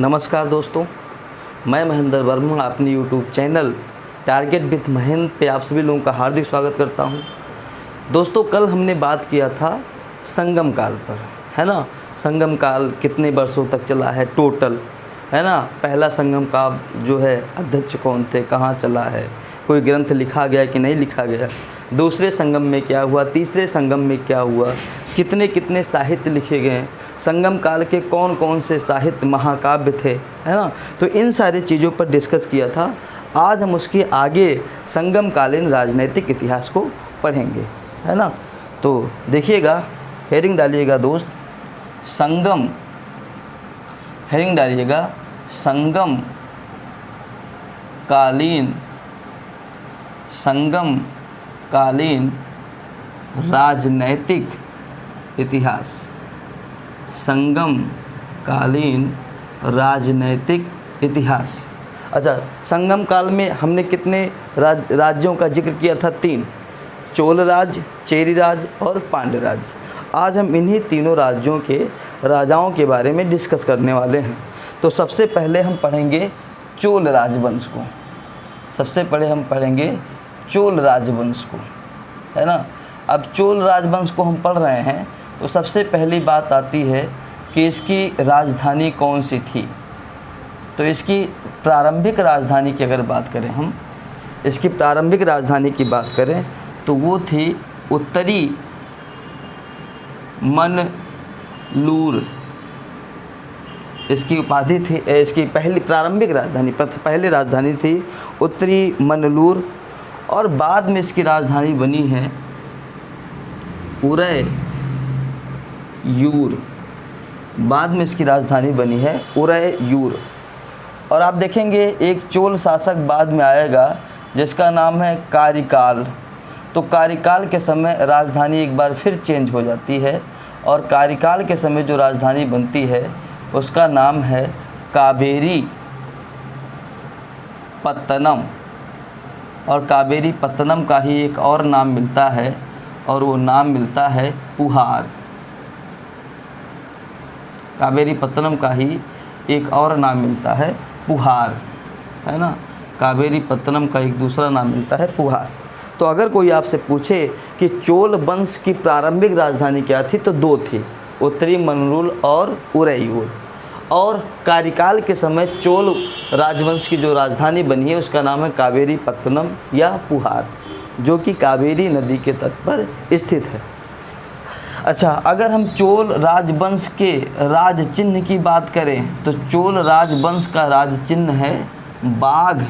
नमस्कार दोस्तों, मैं महेंद्र वर्मा अपने YouTube channel target with Mahendra पे आप सभी लोगों का हार्दिक स्वागत करता हूं। दोस्तों, कल हमने बात किया था संगम काल पर, है ना। संगम काल कितने वर्षों तक चला है टोटल, है ना। पहला संगम काल जो है अध्यक्ष कौन थे, कहाँ चला है, कोई ग्रंथ लिखा गया कि नहीं लिखा गया, दूसरे संगम में क्या हुआ, तीसरे संगम में क्या हुआ, कितने कितने साहित्य लिखे गए, संगम काल के कौन कौन से साहित्य महाकाव्य थे, है ना। तो इन सारी चीज़ों पर डिस्कस किया था। आज हम उसके आगे संगम कालीन राजनैतिक इतिहास को पढ़ेंगे, है ना। तो देखिएगा, हेडिंग डालिएगा दोस्त, संगम, हेडिंग डालिएगा संगम कालीन राजनैतिक इतिहास। संगम कालीन राजनैतिक इतिहास। अच्छा, संगम काल में हमने कितने राज्यों का जिक्र किया था? 3, चोल राज, चेरी राज और पांड्य राज। आज हम इन्हीं तीनों राज्यों के राजाओं के बारे में डिस्कस करने वाले हैं। तो सबसे पहले हम पढ़ेंगे चोल राजवंश को। सबसे पहले हम पढ़ेंगे चोल राजवंश को, है ना। अब चोल राजवंश को हम पढ़ रहे हैं तो सबसे पहली बात आती है कि इसकी राजधानी कौन सी थी। तो इसकी प्रारंभिक राजधानी की अगर बात करें, हम इसकी प्रारंभिक राजधानी की बात करें तो वो थी उत्तरी मनलूर। इसकी उपाधि थी, इसकी पहली प्रारंभिक राजधानी, पहली राजधानी थी उत्तरी मनलूर। और बाद में इसकी राजधानी बनी है उदययूर। बाद में इसकी राजधानी बनी है उदययूर। और आप देखेंगे एक चोल शासक बाद में आएगा जिसका नाम है कारिकाल। तो कारिकाल के समय राजधानी एक बार फिर चेंज हो जाती है और कारिकाल के समय जो राजधानी बनती है उसका नाम है कावेरी पत्तनम। और कावेरी पत्तनम का ही एक और नाम मिलता है और वो नाम मिलता है पुहार। कावेरी पत्तनम का ही एक और नाम मिलता है पुहार, है ना। कावेरी पत्तनम का एक दूसरा नाम मिलता है पुहार। तो अगर कोई आपसे पूछे कि चोल वंश की प्रारंभिक राजधानी क्या थी तो 2 थी, उत्तरी मनलूर और उदययूर। और कारिकाल के समय चोल राजवंश की जो राजधानी बनी है उसका नाम है कावेरी पत्तनम या पुहार, जो कि कावेरी नदी के तट पर स्थित है। अच्छा, अगर हम चोल राजवंश के राज चिन्ह की बात करें तो चोल राजवंश का राज चिन्ह है बाघ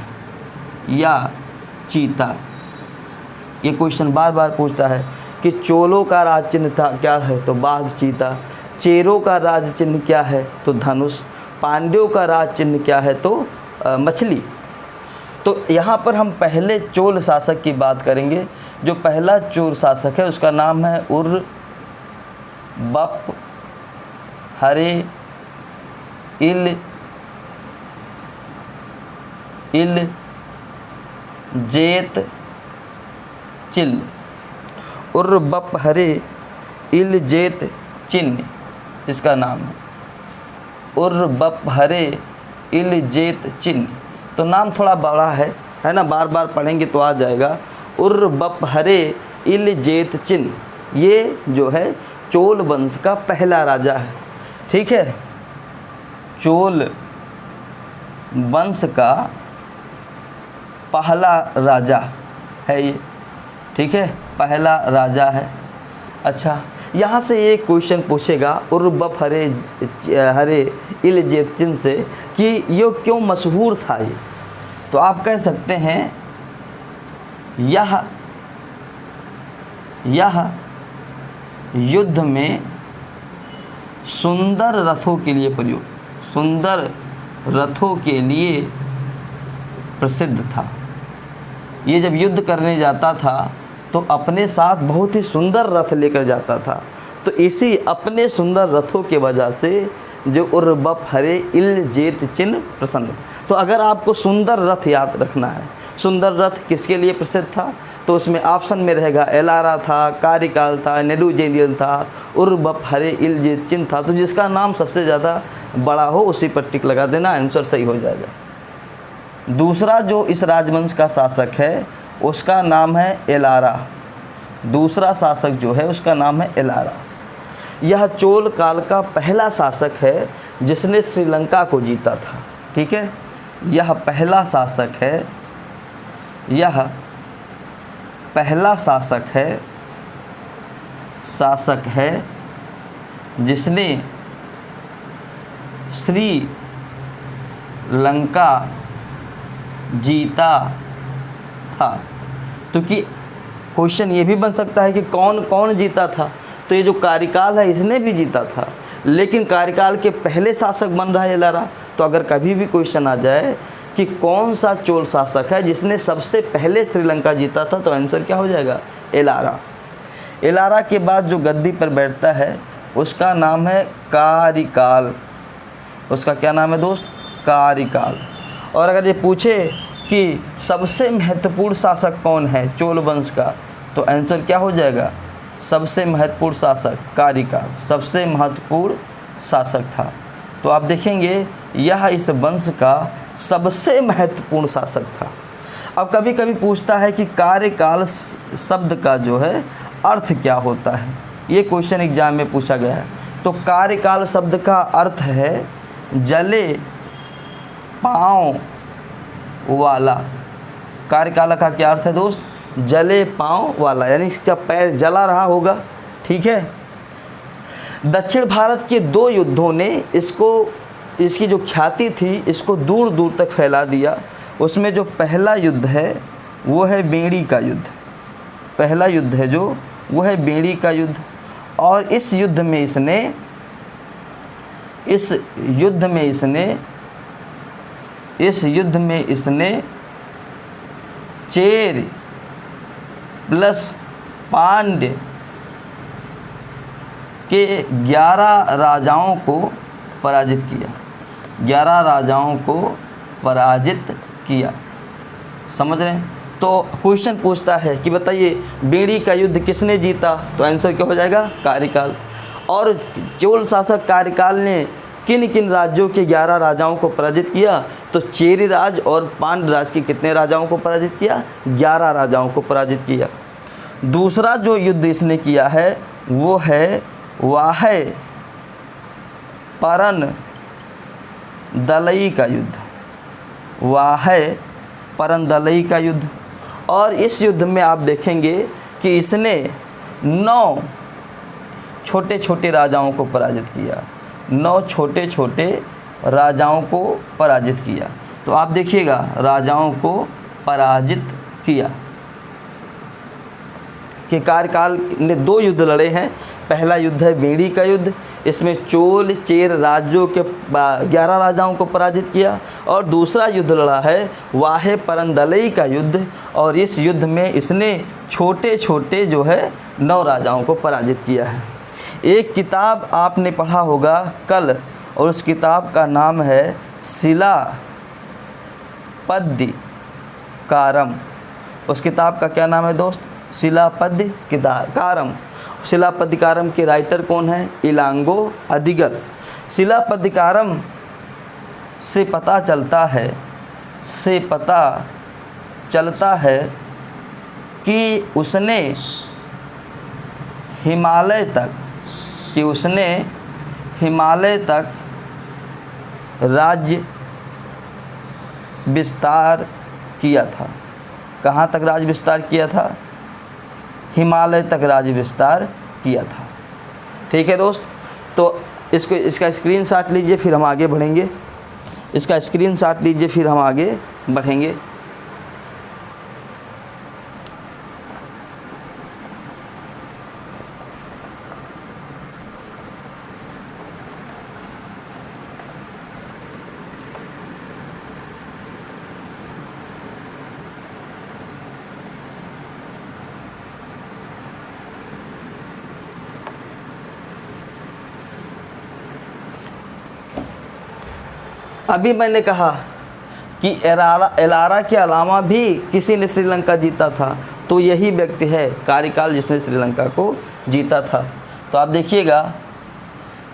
या चीता। ये क्वेश्चन बार बार पूछता है कि चोलों का राज चिन्ह था क्या है तो बाघ चीता, चेरों का राज चिन्ह क्या है तो धनुष, पांड्यों का राज चिन्ह क्या है तो मछली। तो यहाँ पर हम पहले चोल शासक की बात करेंगे। जो पहला चोल शासक है उसका नाम है उर्बप हरे इल जेत चिन्ह। उर्बप हरे इल जेत चिन्ह इसका नाम है, उर्बप हरे इल जेत चिन्ह। तो नाम थोड़ा बड़ा है ना, बार बार पढ़ेंगे तो आ जाएगा। उर्बप हरे इल जेत चिन्ह, ये जो है चोल वंश का पहला राजा है, ठीक है। चोल वंश का पहला राजा है ये, ठीक है, पहला राजा है। अच्छा, यहाँ से ये क्वेश्चन पूछेगा उर्बप हरे इल जेत चिन्ह से कि ये क्यों मशहूर था ये। तो आप कह सकते हैं यह युद्ध में सुंदर रथों के लिए प्रसिद्ध था। ये जब युद्ध करने जाता था तो अपने साथ बहुत ही सुंदर रथ लेकर जाता था। तो इसी अपने सुंदर रथों के वजह से जो उर्बप हरे इल जेत चिन्ह प्रसन्न था। तो अगर आपको सुंदर रथ याद रखना है, सुंदर रथ किसके लिए प्रसिद्ध था? तो उसमें ऑप्शन में रहेगा एलारा था, कारिकाल था, नेडुजेनियन था, उर्बप हरे इलजे चिन्ह था। तो जिसका नाम सबसे ज़्यादा बड़ा हो उसी पर टिक लगा देना, आंसर सही हो जाएगा। दूसरा जो इस राजवंश का शासक है उसका नाम है एलारा। दूसरा शासक जो है उसका नाम है एलारा। यह चोल काल का पहला शासक है जिसने श्रीलंका को जीता था। ठीक है, यह पहला शासक है, यह पहला शासक है जिसने श्रीलंका जीता था। तो कि क्वेश्चन ये भी बन सकता है कि कौन कौन जीता था, तो ये जो कारिकाल है इसने भी जीता था, लेकिन कारिकाल के पहले शासक बन रहा है एलारा। तो अगर कभी भी क्वेश्चन आ जाए कि कौन सा चोल शासक है जिसने सबसे पहले श्रीलंका जीता था, तो आंसर क्या हो जाएगा? एलारा। एलारा के बाद जो गद्दी पर बैठता है उसका नाम है कारिकाल। उसका क्या नाम है दोस्त? कारिकाल। और अगर ये पूछे कि सबसे महत्वपूर्ण शासक कौन है चोल वंश का, तो आंसर क्या हो जाएगा? सबसे महत्वपूर्ण शासक कारिकाल सबसे महत्वपूर्ण शासक था। तो आप देखेंगे यह इस वंश का सबसे महत्वपूर्ण शासक था। अब कभी कभी पूछता है कि कार्यकाल शब्द का जो है अर्थ क्या होता है, ये क्वेश्चन एग्जाम में पूछा गया है। तो कार्यकाल शब्द का अर्थ है जले पाँव वाला। कार्यकाल का क्या अर्थ है दोस्त? जले पाँव वाला, यानी इसका पैर जला रहा होगा। ठीक है, दक्षिण भारत के 2 युद्धों ने इसकी जो ख्याति थी इसको दूर दूर तक फैला दिया। उसमें जो पहला युद्ध है वो है बेड़ी का युद्ध। पहला युद्ध है जो वो है बेड़ी का युद्ध। और इस युद्ध में इसने चेर प्लस पांड्य के 11 राजाओं को पराजित किया। 11 राजाओं को पराजित किया। समझ रहे हैं? तो क्वेश्चन पूछता है कि बताइए बेड़ी का युद्ध किसने जीता, तो आंसर क्या हो जाएगा? कारिकाल। और चोल शासक कारिकाल ने किन किन राज्यों के 11 राजाओं को पराजित किया, तो चेरी राज और पांड्य राज के कितने राजाओं को पराजित किया? 11 राजाओं को पराजित किया। दूसरा जो युद्ध इसने किया है वो है वाहे परन दलई का युद्ध। वाहे परन दलई का युद्ध। और इस युद्ध में आप देखेंगे कि इसने 9 छोटे छोटे राजाओं को पराजित किया। 9 छोटे छोटे राजाओं को पराजित किया। तो आप देखिएगा राजाओं को पराजित किया कि कार्यकाल ने 2 युद्ध लड़े हैं। पहला युद्ध है बेड़ी का युद्ध, इसमें चोल चेर राज्यों के 11 राजाओं को पराजित किया। और दूसरा युद्ध लड़ा है वाहे परंदलई का युद्ध, और इस युद्ध में इसने छोटे छोटे जो है 9 राजाओं को पराजित किया है। एक किताब आपने पढ़ा होगा कल, और उस किताब का नाम है शिलापद्यकारम। उस किताब का क्या नाम है दोस्त? शिलापद्यकारम। शिलापद्यकारम के राइटर कौन है? इलांगो अदिगर। शिलापद्यकारम से पता चलता है कि उसने हिमालय तक राज्य विस्तार किया था। कहाँ तक राज्य विस्तार किया था? हिमालय तक राज्य विस्तार किया था। ठीक है दोस्त, तो इसका स्क्रीनशॉट लीजिए, फिर हम आगे बढ़ेंगे। इसका स्क्रीनशॉट लीजिए, फिर हम आगे बढ़ेंगे। अभी मैंने कहा कि एलारा के अलावा भी किसी ने श्रीलंका जीता था, तो यही व्यक्ति है कार्यकाल जिसने श्रीलंका को जीता था। तो आप देखिएगा,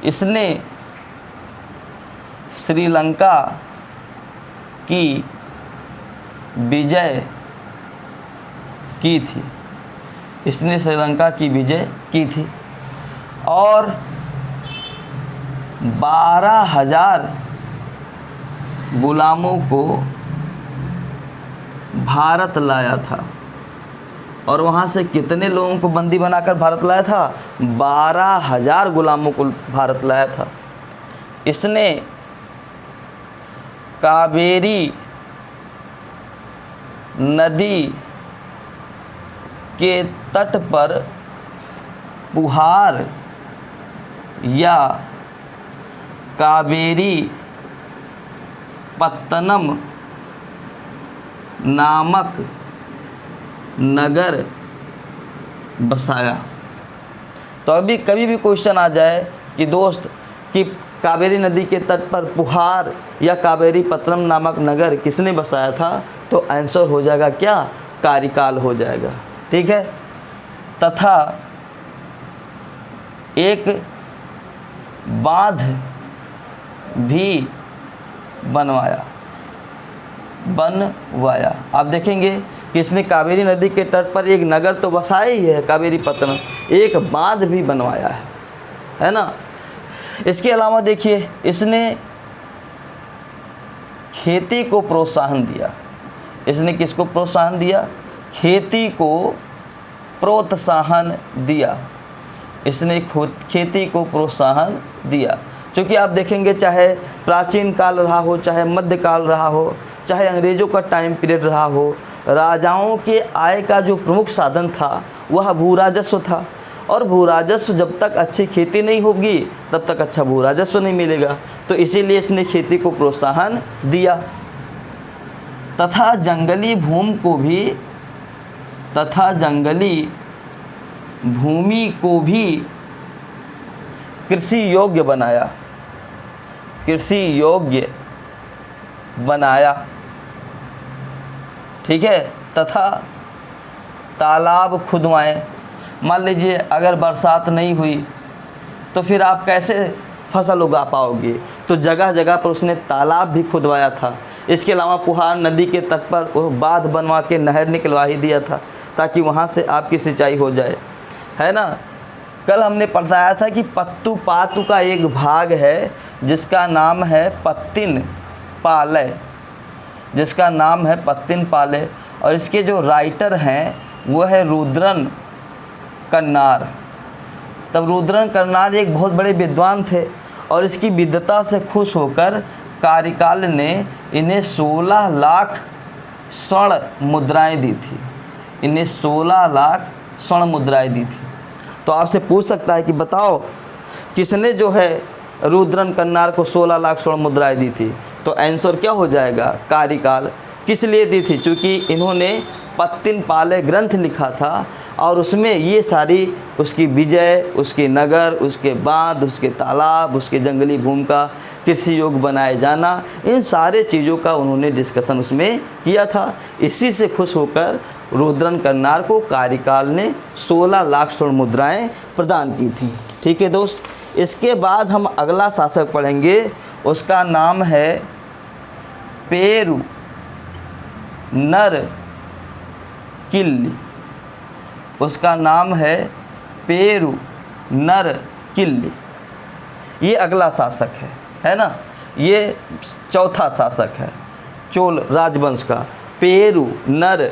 इसने श्रीलंका की विजय की थी, इसने श्रीलंका की विजय की थी और 12,000 गुलामों को भारत लाया था। और वहाँ से कितने लोगों को बंदी बनाकर भारत लाया था? 12,000 गुलामों को भारत लाया था। इसने कावेरी नदी के तट पर पुहार या कावेरी पत्तनम नामक नगर बसाया। तो अभी कभी भी क्वेश्चन आ जाए कि दोस्त कि कावेरी नदी के तट पर पुहार या कावेरी पत्तनम नामक नगर किसने बसाया था, तो आंसर हो जाएगा क्या? कार्यकाल हो जाएगा। ठीक है। तथा एक बांध भी बनवाया। आप देखेंगे कि इसने कावेरी नदी के तट पर एक नगर तो बसाया ही है, कावेरी पत्तनम, एक बांध भी बनवाया है ना। इसके अलावा देखिए, इसने खेती को प्रोत्साहन दिया। इसने किसको प्रोत्साहन दिया? खेती को प्रोत्साहन दिया। इसने खेती को प्रोत्साहन दिया। क्योंकि आप देखेंगे, चाहे प्राचीन काल रहा हो, चाहे मध्यकाल रहा हो, चाहे अंग्रेज़ों का टाइम पीरियड रहा हो, राजाओं के आय का जो प्रमुख साधन था वह भू राजस्व था। और भू राजस्व जब तक अच्छी खेती नहीं होगी तब तक अच्छा भू राजस्व नहीं मिलेगा। तो इसीलिए इसने खेती को प्रोत्साहन दिया। तथा जंगली भूमि को भी कृषि योग्य बनाया। ठीक है। तथा तालाब खुदवाएं। मान लीजिए अगर बरसात नहीं हुई तो फिर आप कैसे फसल उगा पाओगे, तो जगह जगह पर उसने तालाब भी खुदवाया था। इसके अलावा पुहार नदी के तट पर वो बांध बनवा के नहर निकलवा ही दिया था ताकि वहाँ से आपकी सिंचाई हो जाए, है ना। कल हमने पढ़ाया था कि पत्तू पातु का एक भाग है जिसका नाम है पत्तिन पाले, और इसके जो राइटर हैं वो है रुद्रन कन्नार। तब रुद्रन कन्नार एक बहुत बड़े विद्वान थे और इसकी विद्वता से खुश होकर कार्यकाल ने इन्हें 16 लाख स्वर्ण मुद्राएं दी थी। इन्हें 16 लाख स्वर्ण मुद्राएं दी थी। तो आपसे पूछ सकता है कि बताओ किसने जो है रुद्रन कन्नार को 16 लाख स्वर्ण मुद्राएं दी थी, तो आंसर क्या हो जाएगा? कार्यकाल। किस लिए दी थी? क्योंकि इन्होंने पत्तिन पाले ग्रंथ लिखा था और उसमें ये सारी उसकी विजय, उसके नगर, उसके बांध, उसके तालाब, उसके जंगली भूमि का कृषि योग्य बनाए जाना, इन सारे चीज़ों का उन्होंने डिस्कशन उसमें किया था। इसी से खुश होकर रुद्रन कन्नार को कार्यकाल ने 16 लाख स्वर्ण मुद्राएं प्रदान की थी। ठीक है दोस्त। इसके बाद हम अगला शासक पढ़ेंगे, उसका नाम है पेरू नर किल्ली। उसका नाम है पेरू नर किल्ली। ये अगला शासक है ना। ये चौथा शासक है चोल राजवंश का, पेरू नर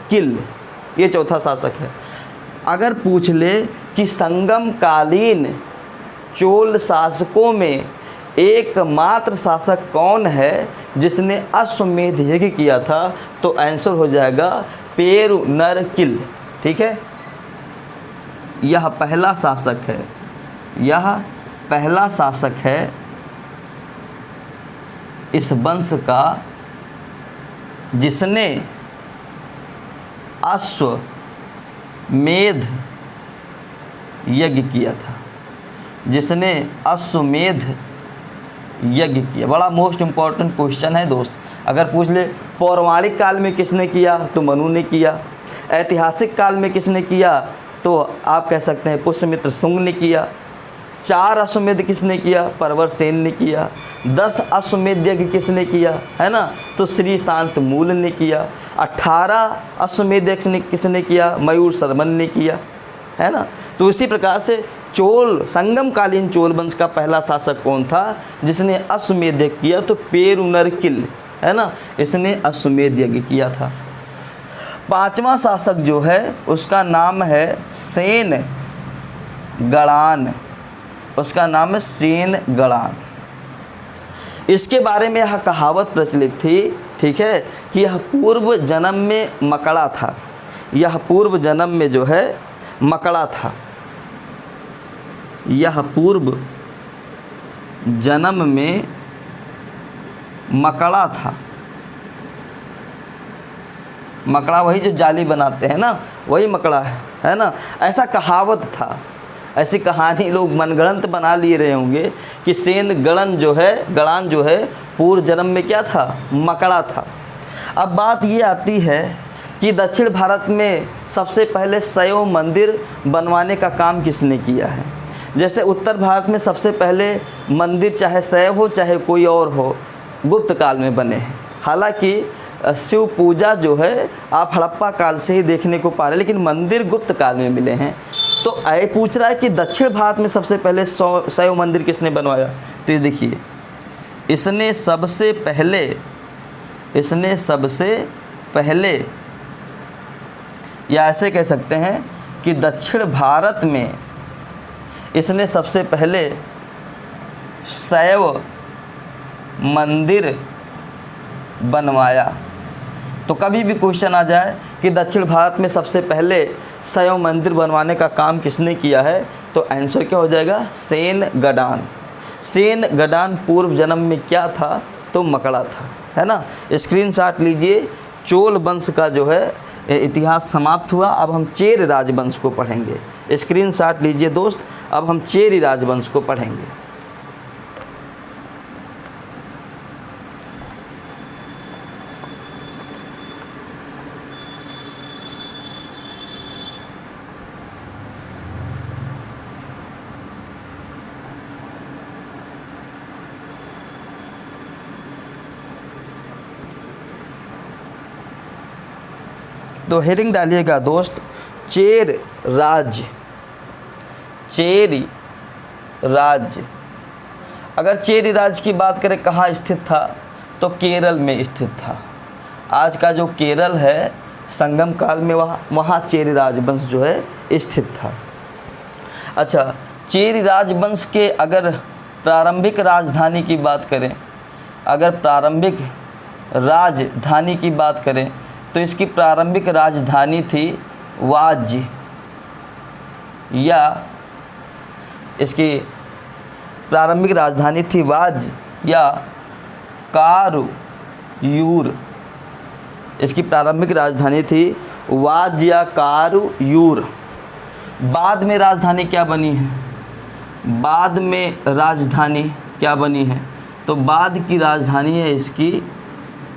किल, ये चौथा शासक है। अगर पूछ ले कि संगम कालीन चोल शासकों में एकमात्र शासक कौन है जिसने अश्वमेध यज्ञ किया था, तो आंसर हो जाएगा पेरू नर किल। ठीक है। यह पहला शासक है इस वंश का जिसने अश्वमेध यज्ञ किया था, यज्ञ किया। बड़ा मोस्ट इम्पॉर्टेंट क्वेश्चन है दोस्त। अगर पूछ ले पौराणिक काल में किसने किया तो मनु ने किया, ऐतिहासिक काल में किसने किया तो आप कह सकते हैं पुष्यमित्र शुंग ने किया, 4 अश्वमेध किसने किया, परवरसेन ने किया, 10 अश्वमेध यज्ञ किसने किया, है ना, तो श्री शांतमूल ने किया, 18 अश्वमेध यज्ञ किसने किया, मयूर शर्मन ने किया, है ना। तो इसी प्रकार से चोल संगमकालीन चोल वंश का पहला शासक कौन था जिसने अश्वमेध यज्ञ किया, तो पेरुनरकिल, है ना, इसने अश्वमेध यज्ञ किया था। 5वां शासक जो है उसका नाम है सेन गणान, उसका नाम है सेन गणान। इसके बारे में यह कहावत प्रचलित थी, ठीक है, कि यह पूर्व जन्म में मकड़ा था, यह पूर्व जन्म में जो है मकड़ा था, यह पूर्व जन्म में मकड़ा था। मकड़ा वही जो जाली बनाते हैं ना, वही मकड़ा है ना, ऐसा कहावत था। ऐसी कहानी लोग मनगढ़ंत बना लिए रहे होंगे कि सेन गणन जो है, गणान जो है पूर्व जन्म में क्या था, मकड़ा था। अब बात ये आती है कि दक्षिण भारत में सबसे पहले शैव मंदिर बनवाने का काम किसने किया है। जैसे उत्तर भारत में सबसे पहले मंदिर चाहे शैव हो चाहे कोई और हो गुप्त काल में बने हैं। हालांकि शिव पूजा जो है आप हड़प्पा काल से ही देखने को पा रहे, लेकिन मंदिर गुप्त काल में मिले हैं। तो ये पूछ रहा है कि दक्षिण भारत में सबसे पहले शैव मंदिर किसने बनवाया, तो ये देखिए इसने सबसे पहले या ऐसे कह सकते हैं कि दक्षिण भारत में इसने सबसे पहले शैव मंदिर बनवाया। तो कभी भी क्वेश्चन आ जाए कि दक्षिण भारत में सबसे पहले शैव मंदिर बनवाने का काम किसने किया है, तो आंसर क्या हो जाएगा, सेन गणान। सेन गणान पूर्व जन्म में क्या था, तो मकड़ा था, है ना। स्क्रीनशॉट लीजिए। चोल वंश का जो है इतिहास समाप्त हुआ। अब हम चेर राजवंश को पढ़ेंगे। स्क्रीनशॉट लीजिए दोस्त, अब हम चेरी राजवंश को पढ़ेंगे। तो हेडिंग डालिएगा दोस्त, चेर राज्य, चेरी राज्य। अगर चेरी राज्य की बात करें कहाँ स्थित था, तो केरल में स्थित था। आज का जो केरल है संगम काल में वहाँ चेरी राजवंश जो है स्थित था। अच्छा, चेरी राजवंश के अगर प्रारंभिक राजधानी की बात करें, अगर प्रारंभिक राजधानी की बात करें तो इसकी प्रारंभिक राजधानी थी वाज्य, या इसकी प्रारंभिक राजधानी थी वाज्य या कारुयूर। इसकी प्रारंभिक राजधानी थी वाज्य या कारुयूर। बाद में राजधानी क्या बनी है, बाद में राजधानी क्या बनी है, तो बाद की राजधानी है इसकी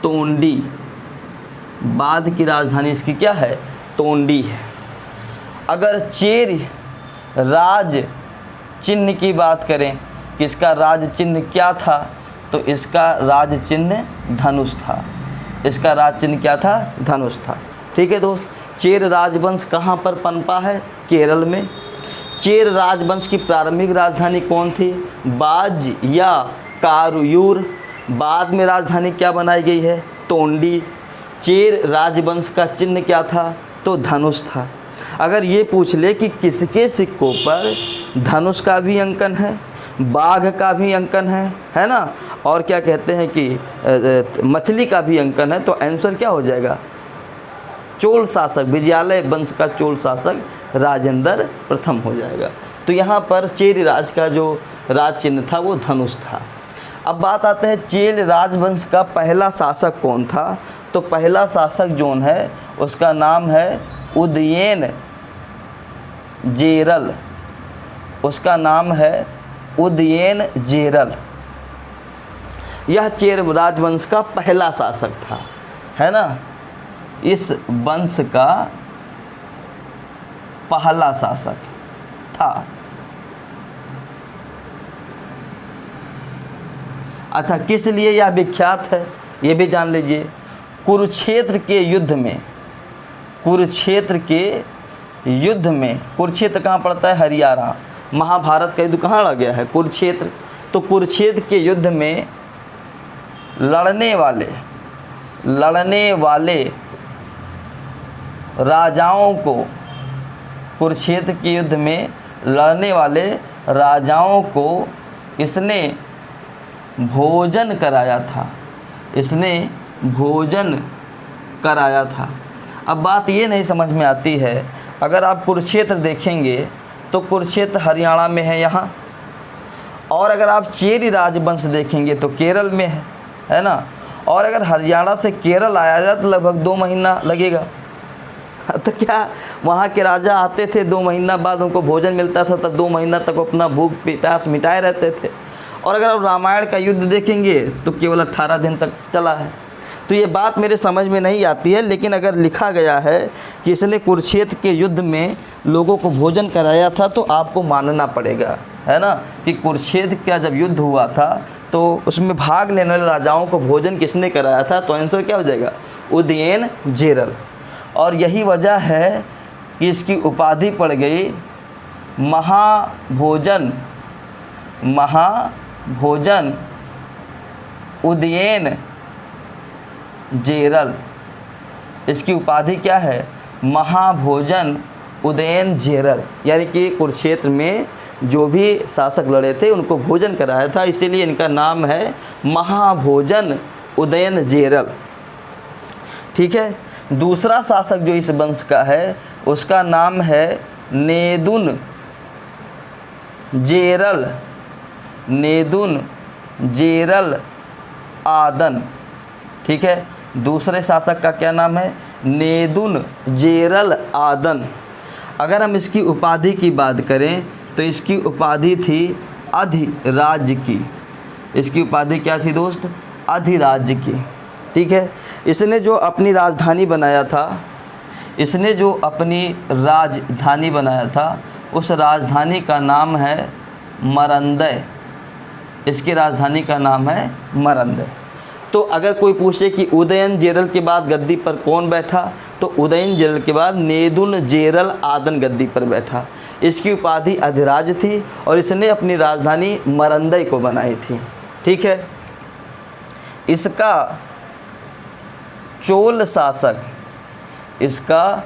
तोंडी। बाद की राजधानी इसकी क्या है, तोंडी है। अगर चेर राज चिन्ह की बात करें कि इसका राज चिन्ह क्या था, तो इसका राज चिन्ह धनुष था। इसका राज चिन्ह क्या था, धनुष था। ठीक है दोस्त, चेर राजवंश कहाँ पर पनपा है, केरल में। चेर राजवंश की प्रारंभिक राजधानी कौन थी, बाज या कारुयूर। बाद में राजधानी क्या बनाई गई है, तोंडी। चेर राजवंश का चिन्ह क्या था, तो धनुष था। अगर ये पूछ ले कि किसके सिक्कों पर धनुष का भी अंकन है, बाघ का भी अंकन है ना, और क्या कहते हैं कि मछली का भी अंकन है, तो आंसर क्या हो जाएगा, चोल शासक, विजयालय वंश का चोल शासक राजेंद्र प्रथम हो जाएगा। तो यहाँ पर चेर राज का जो राज चिन्ह था वो धनुष था। अब बात आते हैं चेर राजवंश का पहला शासक कौन था, तो पहला शासक जोन है उसका नाम है उदयन जेरल। उसका नाम है उदयन जेरल। यह चेर राजवंश का पहला शासक था, है ना, इस वंश का पहला शासक था। अच्छा, किस लिए यह विख्यात है ये भी जान लीजिए। कुरुक्षेत्र के युद्ध में, कुरुक्षेत्र के युद्ध में, कुरुक्षेत्र कहाँ पड़ता है? हरियाणा। महाभारत का युद्ध कहाँ लड़ गया है? कुरुक्षेत्र। तो कुरुक्षेत्र के युद्ध में लड़ने वाले राजाओं को, कुरुक्षेत्र के युद्ध में लड़ने वाले राजाओं को इसने भोजन कराया था, इसने भोजन कराया था। अब बात ये नहीं समझ में आती है, अगर आप कुरुक्षेत्र देखेंगे तो कुरुक्षेत्र हरियाणा में है यहाँ, और अगर आप चेरी राजवंश देखेंगे तो केरल में है ना, और अगर हरियाणा से केरल आया जाए तो लगभग 2 महीना लगेगा। तो क्या वहाँ के राजा आते थे, 2 महीना बाद उनको भोजन मिलता था, तब 2 महीना तक अपना भूख प्यास मिटाए रहते थे। और अगर आप रामायण का युद्ध देखेंगे तो केवल 18 दिन तक चला है। तो ये बात मेरे समझ में नहीं आती है, लेकिन अगर लिखा गया है कि इसने कुरुक्षेत्र के युद्ध में लोगों को भोजन कराया था तो आपको मानना पड़ेगा, है ना, कि कुरुक्षेत्र का जब युद्ध हुआ था तो उसमें भाग लेने वाले राजाओं को भोजन किसने कराया था? तो आंसर क्या हो जाएगा? उदयन जेरल। और यही वजह है कि इसकी उपाधि पड़ गई महाभोजन, महाभोजन उदयन जेरल। इसकी उपाधि क्या है? महाभोजन उदयन जेरल। यानी कि कुरुक्षेत्र में जो भी शासक लड़े थे उनको भोजन कराया था, इसीलिए इनका नाम है महाभोजन उदयन जेरल। ठीक है। दूसरा शासक जो इस वंश का है उसका नाम है नेदुन जेरल, नेदुन जेरल आदन। ठीक है, दूसरे शासक का क्या नाम है? नेदुन जेरल आदन। अगर हम इसकी उपाधि की बात करें तो इसकी उपाधि थी अधिराज्य की। इसकी उपाधि क्या थी दोस्त? अधिराज्य की। ठीक है, इसने जो अपनी राजधानी बनाया था, इसने जो अपनी राजधानी बनाया था उस राजधानी का नाम है मरंदय। इसकी राजधानी का नाम है मरंदय। तो अगर कोई पूछे कि उदयन जेरल के बाद गद्दी पर कौन बैठा, तो उदयन जेरल के बाद नेदुन जेरल आदन गद्दी पर बैठा। इसकी उपाधि अधिराज थी और इसने अपनी राजधानी मरंदय को बनाई थी। ठीक है, इसका चोल शासक, इसका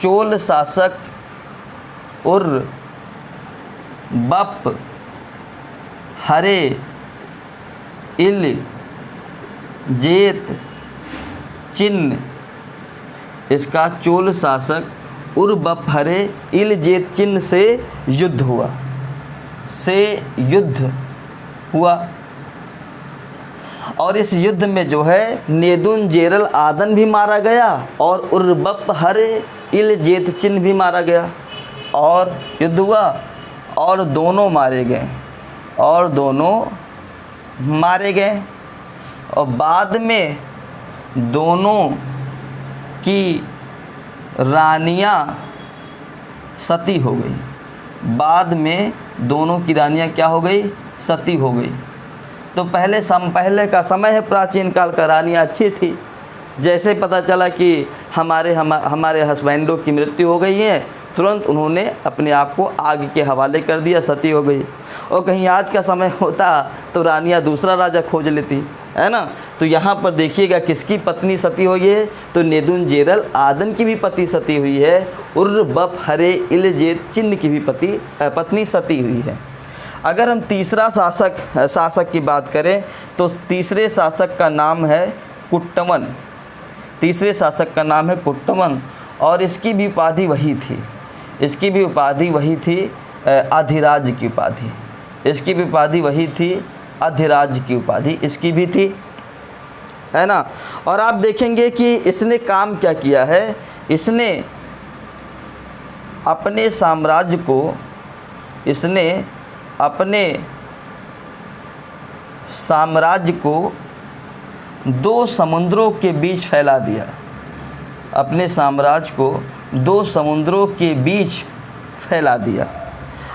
चोल शासक उर बप हरे इल जेत चिन्ह। इसका चोल शासक उर्बप हरे इल जेत चिन्ह से युद्ध हुआ, और इस युद्ध में जो है नेदुन जेरल आदन भी मारा गया और उर्बप हरे इल जेत चिन्ह भी मारा गया, और युद्ध हुआ और दोनों मारे गए, और बाद में दोनों की रानियां सती हो गई। बाद में दोनों की रानियां क्या हो गई? सती हो गई। तो पहले का समय है, प्राचीन काल का, रानियां अच्छी थी। जैसे पता चला कि हमारे हस्बैंडों की मृत्यु हो गई है, तुरंत उन्होंने अपने आप को आग के हवाले कर दिया, सती हो गई। और कहीं आज का समय होता तो रानियां दूसरा राजा खोज लेती, है ना। तो यहाँ पर देखिएगा किसकी पत्नी सती हुई है? तो नेदुन जेरल आदन की भी पति सती हुई है, उर्बप हरे इल जेत चिन्ह की भी पत्नी सती हुई है। अगर हम तीसरा शासक की बात करें तो तीसरे शासक का नाम है कुट्टमन। तीसरे शासक का नाम है कुट्टमन, और इसकी भी उपाधि वही थी, इसकी भी उपाधि वही थी, अधिराज की उपाधि। इसकी भी उपाधि वही थी, अधिराज की उपाधि इसकी भी थी, है ना। और आप देखेंगे कि इसने काम क्या किया है? इसने अपने साम्राज्य को 2 समुद्रों के बीच फैला दिया। अपने साम्राज्य को 2 समुद्रों के बीच फैला दिया।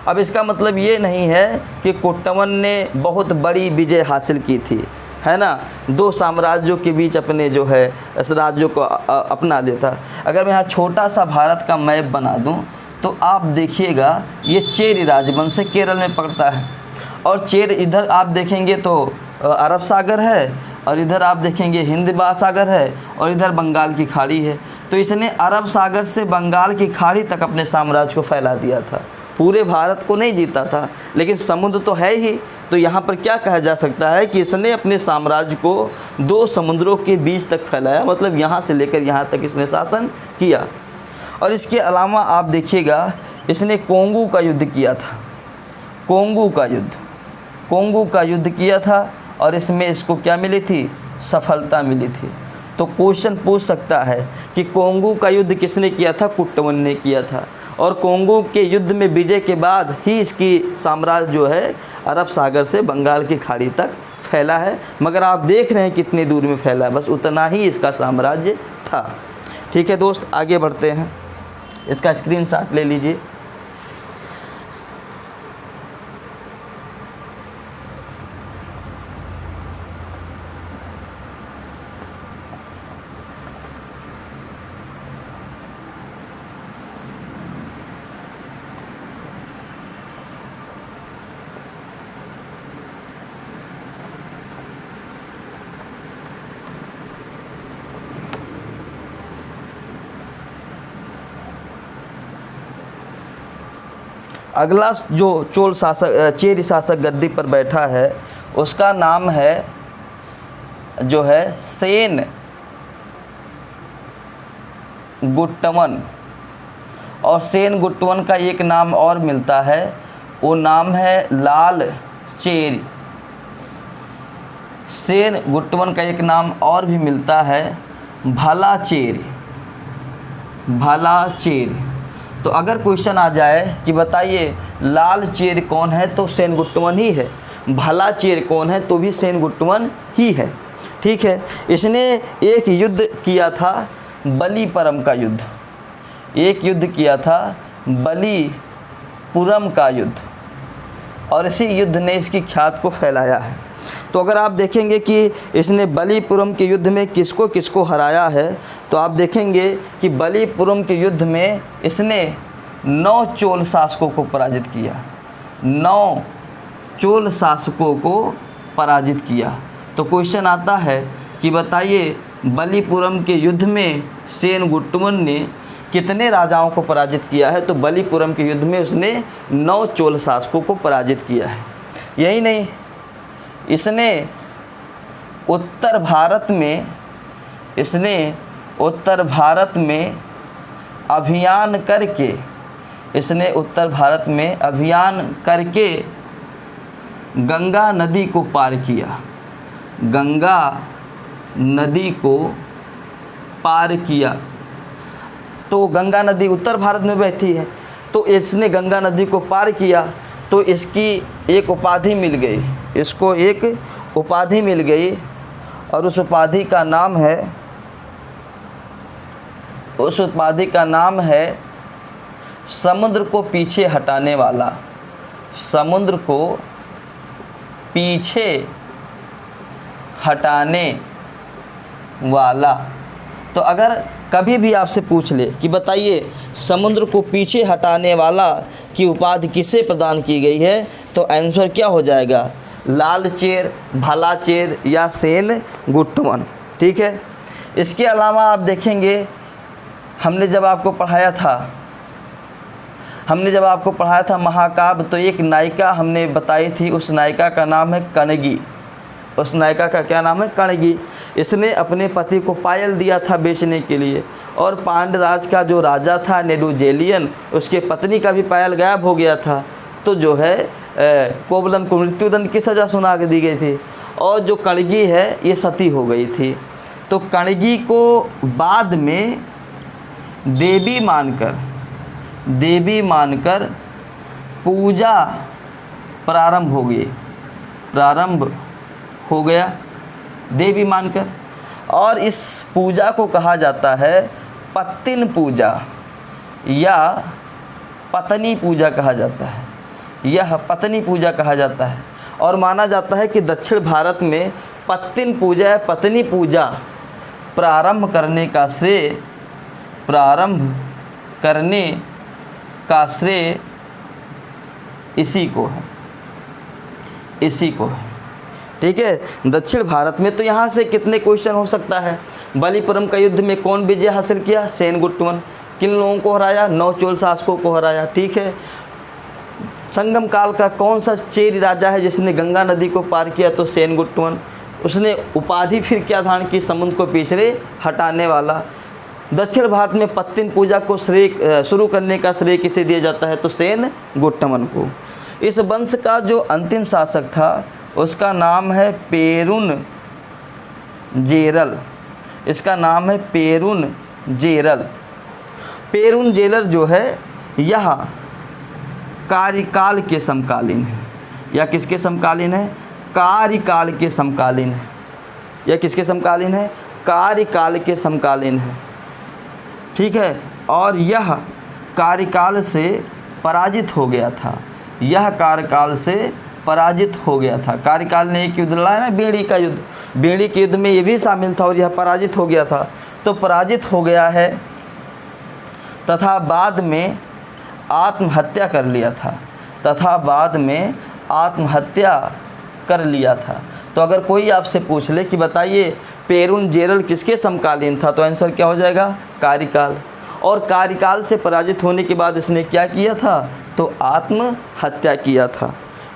अब इसका मतलब ये नहीं है कि कुट्टवन ने बहुत बड़ी विजय हासिल की थी, है ना, 2 साम्राज्यों के बीच अपने जो है इस राज्यों को अपना देता। अगर मैं यहाँ छोटा सा भारत का मैप बना दूँ तो आप देखिएगा ये चेर राजवंश केरल में पड़ता है, और चेर इधर आप देखेंगे तो अरब सागर है, और इधर आप देखेंगे हिंद महासागर है, और इधर बंगाल की खाड़ी है। तो इसने अरब सागर से बंगाल की खाड़ी तक अपने साम्राज्य को फैला दिया था। पूरे भारत को नहीं जीता था, लेकिन समुद्र तो है ही। तो यहाँ पर क्या कहा जा सकता है कि इसने अपने साम्राज्य को 2 समुद्रों के बीच तक फैलाया, मतलब यहाँ से लेकर यहाँ तक इसने शासन किया। और इसके अलावा आप देखिएगा इसने कोंगू का युद्ध किया था, कोंगू का युद्ध किया था, और इसमें इसको क्या मिली थी, सफलता मिली थी। तो क्वेश्चन पूछ सकता है कि कोंगू का युद्ध किसने किया था, कुट्टवन ने किया था, और कोंगू के युद्ध में विजय के बाद ही इसकी साम्राज्य जो है अरब सागर से बंगाल की खाड़ी तक फैला है। मगर आप देख रहे हैं कितनी दूर में फैला है, बस उतना ही इसका साम्राज्य था। ठीक है दोस्त, आगे बढ़ते हैं, इसका स्क्रीनशॉट ले लीजिए। अगला जो चेर शासक गद्दी पर बैठा है उसका नाम है जो है सेन गुट्टवन, और सेन गुट्टवन का एक नाम और मिलता है, वो नाम है लाल चेर। सेन गुट्टवन का एक नाम और भी मिलता है भला चेर, भला चेर। तो अगर क्वेश्चन आ जाए कि बताइए लाल चेर कौन है, तो सेन गुट्टवन ही है। भला चेर कौन है, तो भी सेन गुट्टवन ही है। ठीक है, इसने एक युद्ध किया था बलीपुरम का युद्ध, एक युद्ध किया था बलीपुरम का युद्ध, और इसी युद्ध ने इसकी ख्याति को फैलाया है। तो अगर आप देखेंगे कि इसने बलीपुरम के युद्ध में किसको किसको हराया है, तो आप देखेंगे कि बलीपुरम के युद्ध में इसने 9 चोल शासकों को पराजित किया, 9 चोल शासकों को पराजित किया। तो क्वेश्चन आता है कि बताइए बलीपुरम के युद्ध में सेन गुट्टवन ने कितने राजाओं को पराजित किया है, तो बलीपुरम के युद्ध में उसने 9 चोल शासकों को पराजित किया है। यही नहीं, इसने उत्तर भारत में अभियान करके गंगा नदी को पार किया, गंगा नदी को पार किया। तो गंगा नदी उत्तर भारत में बैठी है, तो इसने गंगा नदी को पार किया, तो इसकी एक उपाधि मिल गई, इसको एक उपाधि मिल गई, और उस उपाधि का नाम है समुद्र को पीछे हटाने वाला, समुद्र को पीछे हटाने वाला। तो अगर कभी भी आपसे पूछ ले कि बताइए समुद्र को पीछे हटाने वाला की उपाधि किसे प्रदान की गई है, तो आंसर क्या हो जाएगा, लाल चेर, भला चेर या सेन गुट्टवन। ठीक है, इसके अलावा आप देखेंगे हमने जब आपको पढ़ाया था महाकाव्य, तो एक नायिका हमने बताई थी, उस नायिका का नाम है कणगी, उस नायिका का क्या नाम है, कणगी। इसने अपने पति को पायल दिया था बेचने के लिए, और पांडराज का जो राजा था नेडुजेलियन, उसके पत्नी का भी पायल गायब हो गया था, तो जो है कोवलन को मृत्युदंड की सज़ा सुना के दी गई थी, और जो कणगी है ये सती हो गई थी। तो कणगी को बाद में देवी मानकर पूजा प्रारंभ हो गया देवी मानकर। और इस पूजा को कहा जाता है पत्तिन पूजा या पत्नी पूजा कहा जाता है, यह पत्नी पूजा कहा जाता है। और माना जाता है कि दक्षिण भारत में पत्तिन पूजा या पत्नी पूजा प्रारंभ करने का श्रेय इसी को है। ठीक है, दक्षिण भारत में। तो यहाँ से कितने क्वेश्चन हो सकता है। बलिपुरम का युद्ध में कौन विजय हासिल किया? सेनगुट्टवन। किन लोगों को हराया? 9 चोल शासकों को हराया। ठीक है। संगम काल का कौन सा चेरी राजा है जिसने गंगा नदी को पार किया? तो सेनगुट्टवन। उसने उपाधि फिर क्या धारण की? समुद्र को पिछड़े हटाने वाला। दक्षिण भारत में पत्तिन पूजा को श्रेय शुरू करने का श्रेय किसे दिया जाता है? तो सेनगुट्टवन को। इस वंश का जो अंतिम शासक था उसका नाम है पेरुनजेरल। इसका नाम है पेरुनजेरल। पेरुनजेरल जो है यह कार्यकाल के समकालीन है। या किसके समकालीन है? कार्यकाल के समकालीन है। यह किसके समकालीन है? कार्यकाल के समकालीन है। ठीक है। और यह कार्यकाल से पराजित हो गया था। यह कार्यकाल से पराजित हो गया था। कार्यकाल ने एक युद्ध लड़ा है ना, बेड़ी का युद्ध। बेड़ी के युद्ध में ये भी शामिल था और यह पराजित हो गया था। तो पराजित हो गया है तथा बाद में आत्महत्या कर लिया था। तो अगर कोई आपसे पूछ ले कि बताइए पेरुनजेरल किसके समकालीन था, तो आंसर क्या हो जाएगा? कार्यकाल। और कार्यकाल से पराजित होने के बाद इसने क्या किया था? तो आत्महत्या किया था।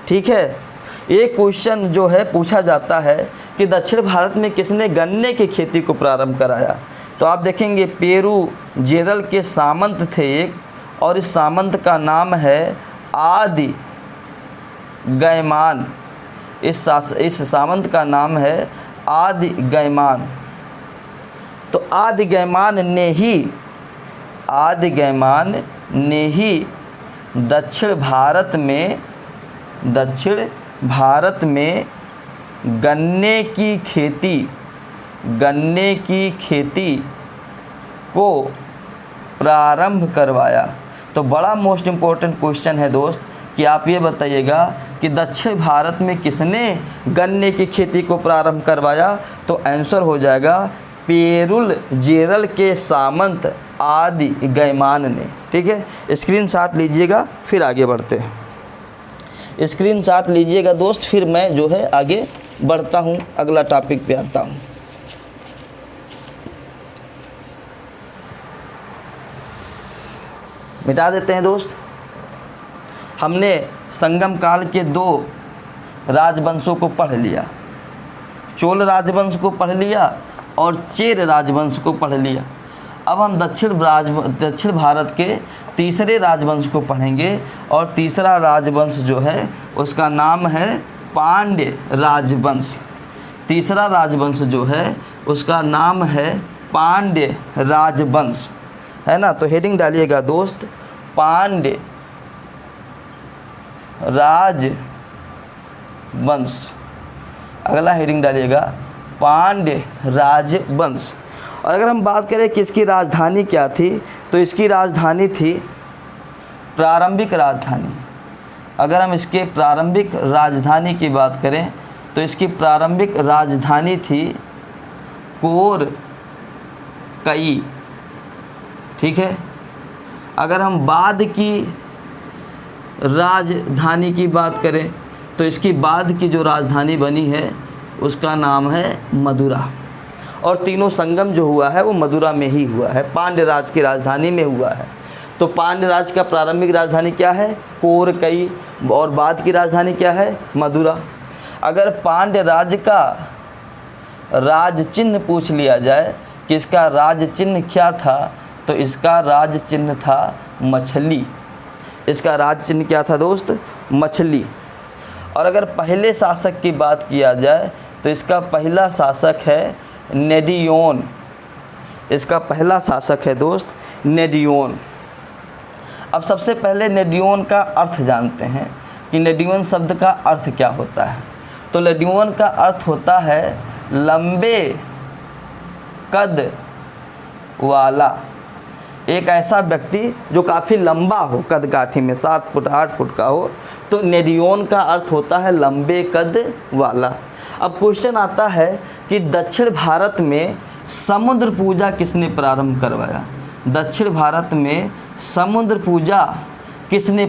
ठीक है। एक क्वेश्चन जो है पूछा जाता है कि दक्षिण भारत में किसने गन्ने की खेती को प्रारंभ कराया? तो आप देखेंगे पेरुनजेरल के सामंत थे एक, और इस सामंत का नाम है आदि गैमान। इस सामंत का नाम है आदि गैमान। तो आदि गैमान ने ही दक्षिण भारत में गन्ने की खेती को प्रारंभ करवाया। तो बड़ा मोस्ट इम्पोर्टेंट क्वेश्चन है दोस्त कि आप ये बताइएगा कि दक्षिण भारत में किसने गन्ने की खेती को प्रारंभ करवाया? तो आंसर हो जाएगा पेरुनजेरल के सामंत आदि गैमान ने। ठीक है। स्क्रीनशॉट लीजिएगा, फिर आगे बढ़ते हैं। स्क्रीनशॉट लीजिएगा दोस्त, फिर मैं जो है आगे बढ़ता हूँ, अगला टॉपिक पे आता हूँ। मिटा देते हैं दोस्त। हमने संगम काल के 2 राजवंशों को पढ़ लिया। चोल राजवंश को पढ़ लिया और चेर राजवंश को पढ़ लिया। अब हम दक्षिण भारत के तीसरे राजवंश को पढ़ेंगे, और तीसरा राजवंश जो है उसका नाम है पांड्य राजवंश। तीसरा राजवंश जो है उसका नाम है पांड्य राजवंश, है ना। तो हेडिंग डालिएगा दोस्त, पांड्य राजवंश। अगला हेडिंग डालिएगा पांड्य राजवंश। और अगर हम बात करें कि इसकी राजधानी क्या थी, तो इसकी राजधानी थी प्रारंभिक राजधानी। अगर हम इसके प्रारंभिक राजधानी की बात करें तो इसकी प्रारंभिक राजधानी थी कोरकई। ठीक है। अगर हम बाद की राजधानी की बात करें तो इसकी बाद की जो राजधानी बनी है उसका नाम है मदुरा। और तीनों संगम जो हुआ है वो मदुरा में ही हुआ है, पांड्य राज की राजधानी में हुआ है। तो पांड्य राज का प्रारंभिक राजधानी क्या है? कोरकई। और बाद की राजधानी क्या है? मदुरा। अगर पांड्य राज का राज चिन्ह पूछ लिया जाए कि इसका राज चिन्ह क्या था, तो इसका राज चिन्ह था मछली। इसका राज चिन्ह क्या था दोस्त? मछली। और अगर पहले शासक की बात किया जाए तो इसका पहला शासक है नेडियोन। इसका पहला शासक है दोस्त नेडियोन। अब सबसे पहले नेडियोन का अर्थ जानते हैं कि नेडियोन शब्द का अर्थ क्या होता है। तो नेडुओन का अर्थ होता है लंबे कद वाला, एक ऐसा व्यक्ति जो काफ़ी लंबा हो, कद काठी में 7 फुट 8 फुट का हो, तो नेडियोन का अर्थ होता है लंबे कद वाला। अब क्वेश्चन आता है कि दक्षिण भारत में समुद्र पूजा किसने प्रारंभ करवाया? दक्षिण भारत में समुद्र पूजा किसने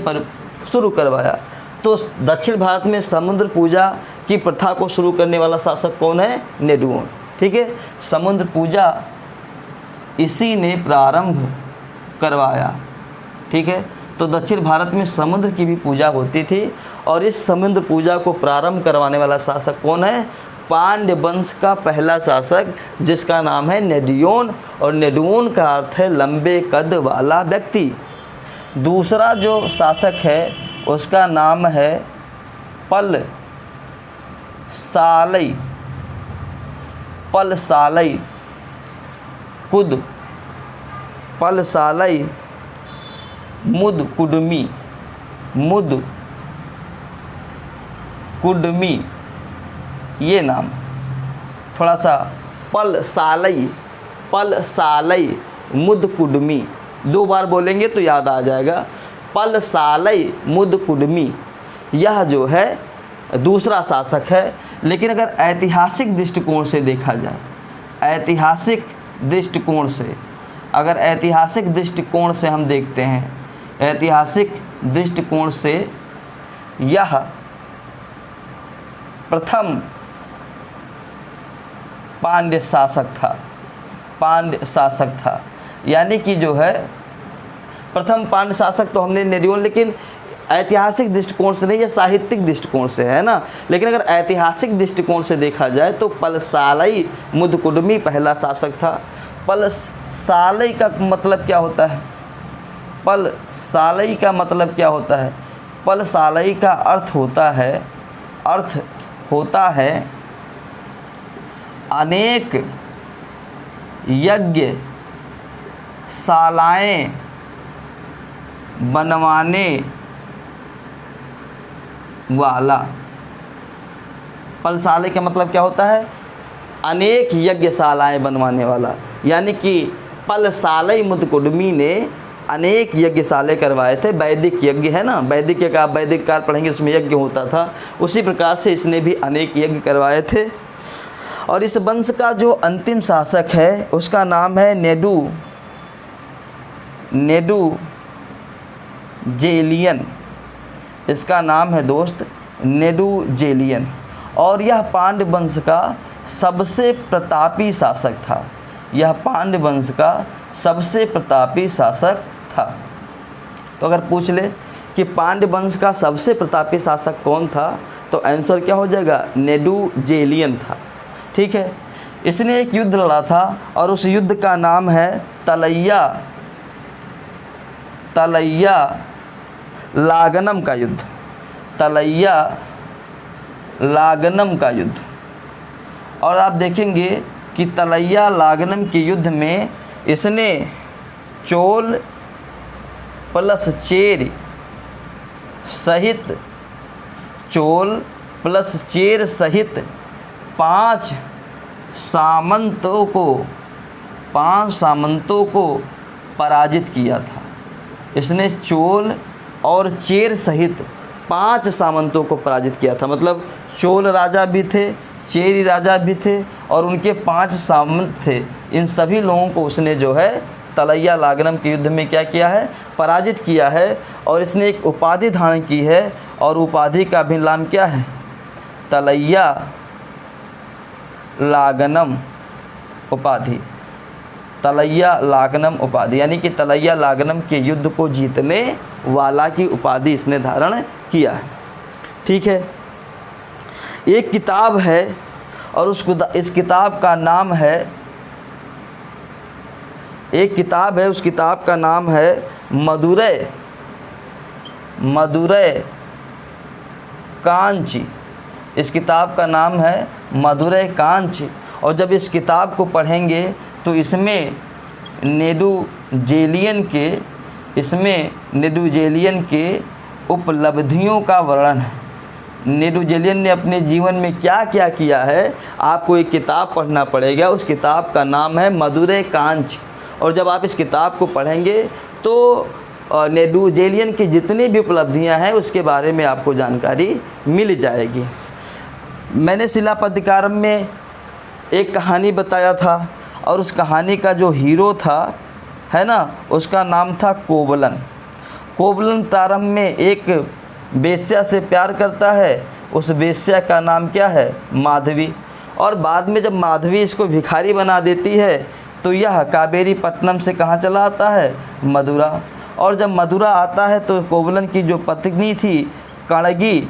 शुरू करवाया? तो दक्षिण भारत में समुद्र पूजा की प्रथा को शुरू करने वाला शासक कौन है? नेडुओन। ठीक है, समुद्र पूजा इसी ने प्रारंभ करवाया। ठीक है, तो दक्षिण भारत में समुद्र की भी पूजा होती थी और इस समुद्र पूजा को प्रारंभ करवाने वाला शासक कौन है? पांड्य वंश का पहला शासक जिसका नाम है नेडियोन, और नेडुओन का अर्थ है लंबे कद वाला व्यक्ति। दूसरा जो शासक है उसका नाम है पल सालई, पल सालई कुद, पल सालई मुद कुडमी, मुद कुडमी, ये नाम थोड़ा सा, पल सालई, पल सालई मुद कुडमी, 2 बार बोलेंगे तो याद आ जाएगा। पल सालई मुद कुडमी, यह जो है दूसरा शासक है। लेकिन अगर ऐतिहासिक दृष्टिकोण से देखा जाए, ऐतिहासिक दृष्टिकोण से, अगर ऐतिहासिक दृष्टिकोण से हम देखते हैं, ऐतिहासिक दृष्टिकोण से यह प्रथम पांड्य शासक था, पांड्य शासक था। यानी कि जो है प्रथम पांड्य शासक तो हमने नेडियोन, लेकिन ऐतिहासिक दृष्टिकोण से नहीं, यह साहित्यिक दृष्टिकोण से है ना। लेकिन अगर ऐतिहासिक दृष्टिकोण से देखा जाए तो पलसालई मुदकुडमी पहला शासक था। पलसालई का मतलब क्या होता है? पलसालई का मतलब क्या होता है? पलसालई का अर्थ होता है अनेक यज्ञ शालाएं बनवाने वाला। पलसाले का मतलब क्या होता है? अनेक यज्ञशालाएं बनवाने वाला। यानी कि पलसालई मुदकुडमी ने अनेक यज्ञशाले करवाए थे। वैदिक यज्ञ है ना, वैदिक का वैदिक काल पढ़ेंगे उसमें यज्ञ होता था, उसी प्रकार से इसने भी अनेक यज्ञ करवाए थे। और इस वंश का जो अंतिम शासक है उसका नाम है नेडुजेलियन। इसका नाम है दोस्त नेडुजेलियन, और यह पांड्य वंश का सबसे प्रतापी शासक था। यह पांड्य वंश का सबसे प्रतापी शासक था। तो अगर पूछ ले कि पांड्य वंश का सबसे प्रतापी शासक कौन था, तो आंसर क्या हो जाएगा? नेडुजेलियन था। ठीक है, इसने एक युद्ध लड़ा था और उस युद्ध का नाम है तलैया लागनम का युद्ध, तलैया लागनम का युद्ध। और आप देखेंगे कि तलैया लागनम के युद्ध में इसने चोल प्लस चेर सहित, चोल प्लस चेर सहित 5 सामंतों को पराजित किया था। इसने चोल और चेर सहित 5 सामंतों को पराजित किया था। मतलब चोल राजा भी थे, चेरी राजा भी थे और उनके 5 सामंत थे। इन सभी लोगों को उसने जो है तलैया लागनम के युद्ध में क्या किया है? पराजित किया है। और इसने एक उपाधि धारण की है और उपाधि का भी नाम क्या है? तलैया लागनम उपाधि, तलैया लागनम उपाधि। यानी कि तलैया लागनम के युद्ध को जीतने वाला की उपाधि इसने धारण किया है। ठीक है, एक किताब है और इस किताब का नाम है, एक किताब है, उस किताब का नाम है मदुरै कांची। इस किताब का नाम है मदुरै कांची। और जब इस किताब को पढ़ेंगे तो इसमें नेडुजेलियन के उपलब्धियों का वर्णन है। नेदुजेलियन ने अपने जीवन में क्या क्या किया है, आपको एक किताब पढ़ना पड़ेगा। उस किताब का नाम है मधुरै कांच। और जब आप इस किताब को पढ़ेंगे तो नेदुजेलियन की जितनी भी उपलब्धियां हैं उसके बारे में आपको जानकारी मिल जाएगी। मैंने शिलापतिकारम में एक कहानी बताया था और उस कहानी का जो हीरो था, है ना, उसका नाम था कोवलन। कोवलन प्रारंभ में एक वेश्या से प्यार करता है। उस वेश्या का नाम क्या है? माधवी। और बाद में जब माधवी इसको भिखारी बना देती है तो यह कावेरी पट्टनम से कहाँ चला आता है? मदुरा। और जब मदुरा आता है तो कोवलन की जो पत्नी थी कणगी,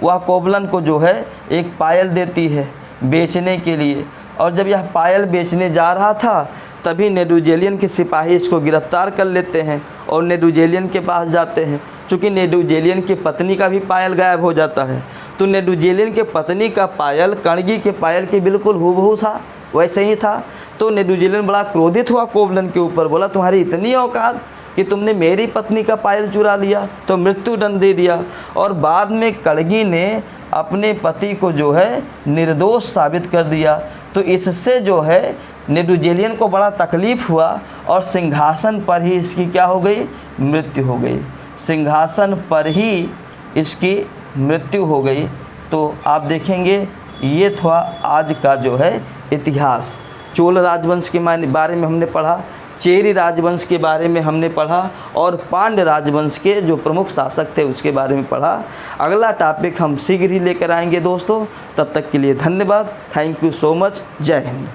वह कोवलन को जो है एक पायल देती है बेचने के लिए। और जब यह पायल बेचने जा रहा था तभी नेदुजेलियन के सिपाही इसको गिरफ्तार कर लेते हैं और नेदुजेलियन के पास जाते हैं। चूँकि नेदुजेलियन की पत्नी का भी पायल गायब हो जाता है, तो नेदुजेलियन के पत्नी का पायल कणगी के पायल के बिल्कुल हूबहू था, वैसे ही था। तो नेदुजेलियन बड़ा क्रोधित हुआ कोवलन के ऊपर, बोला तुम्हारी इतनी औकात कि तुमने मेरी पत्नी का पायल चुरा लिया, तो मृत्यु दंड दे दिया। और बाद में कणगी ने अपने पति को जो है निर्दोष साबित कर दिया। तो इससे जो है नेदुजेलियन को बड़ा तकलीफ़ हुआ और सिंहासन पर ही इसकी क्या हो गई? मृत्यु हो गई। सिंहासन पर ही इसकी मृत्यु हो गई। तो आप देखेंगे ये था आज का जो है इतिहास। चोल राजवंश के बारे में हमने पढ़ा, चेरी राजवंश के बारे में हमने पढ़ा और पांड्य राजवंश के जो प्रमुख शासक थे उसके बारे में पढ़ा। अगला टॉपिक हम शीघ्र ही लेकर आएंगे दोस्तों। तब तक के लिए धन्यवाद। Thank you so much. जय हिंद।